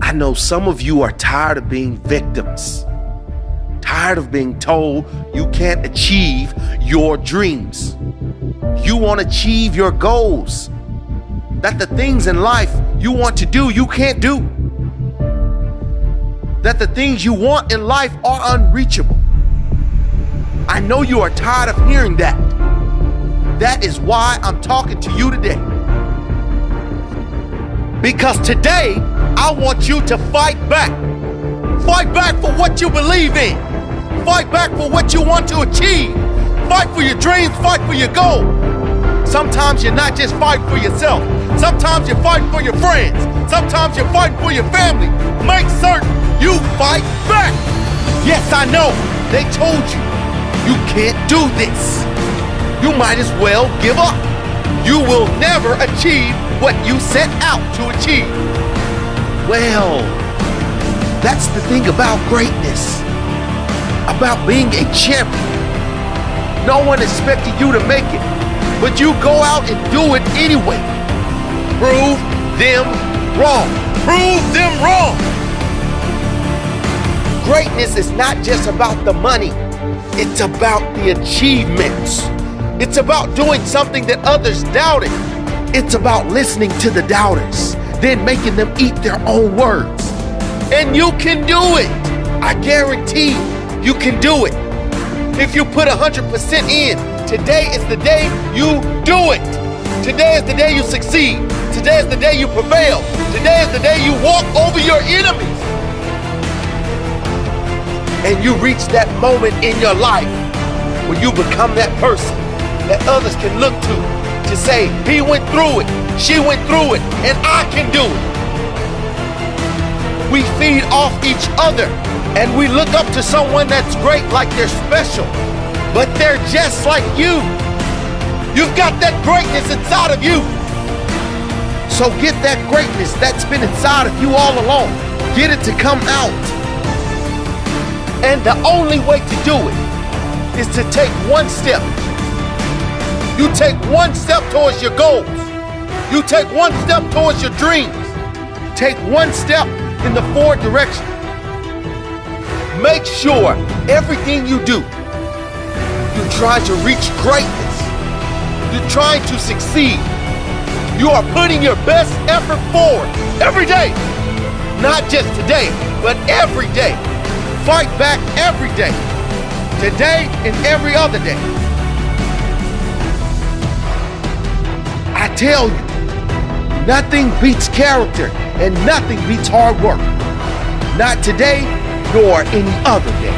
I know some of you are tired of being victims, tired of being told you can't achieve your dreams. You want to achieve your goals, that the things in life you want to do, you can't do. That the things you want in life are unreachable. I know you are tired of hearing that. That is why I'm talking to you today. Because today, I want you to fight back. Fight back for what you believe in. Fight back for what you want to achieve. Fight for your dreams, fight for your goal. Sometimes you're not just fighting for yourself. Sometimes you're fighting for your friends. Sometimes you're fighting for your family. Make certain you fight back. Yes, I know. They told you, you can't do this. You might as well give up. You will never achieve what you set out to achieve. Well, that's the thing about greatness, about being a champion. No one expected you to make it, but you go out and do it anyway. Prove them wrong. Prove them wrong. Greatness is not just about the money. It's about the achievements. It's about doing something that others doubted. It's about listening to the doubters, then making them eat their own words. And you can do it. I guarantee you can do it. If you put 100% in, today is the day you do it. Today is the day you succeed. Today is the day you prevail. Today is the day you walk over your enemies. And you reach that moment in your life where you become that person that others can look to say, he went through it, she went through it, and I can do it. We feed off each other, and we look up to someone that's great like they're special, but they're just like you. You've got that greatness inside of you. So get that greatness that's been inside of you all along. Get it to come out. And the only way to do it is to take one step. You take one step towards your goals. You take one step towards your dreams. Take one step in the forward direction. Make sure everything you do, you're trying to reach greatness. You're trying to succeed. You are putting your best effort forward every day. Not just today, but every day. Fight back every day. Today and every other day. I tell you, nothing beats character and nothing beats hard work. Not today, nor any other day.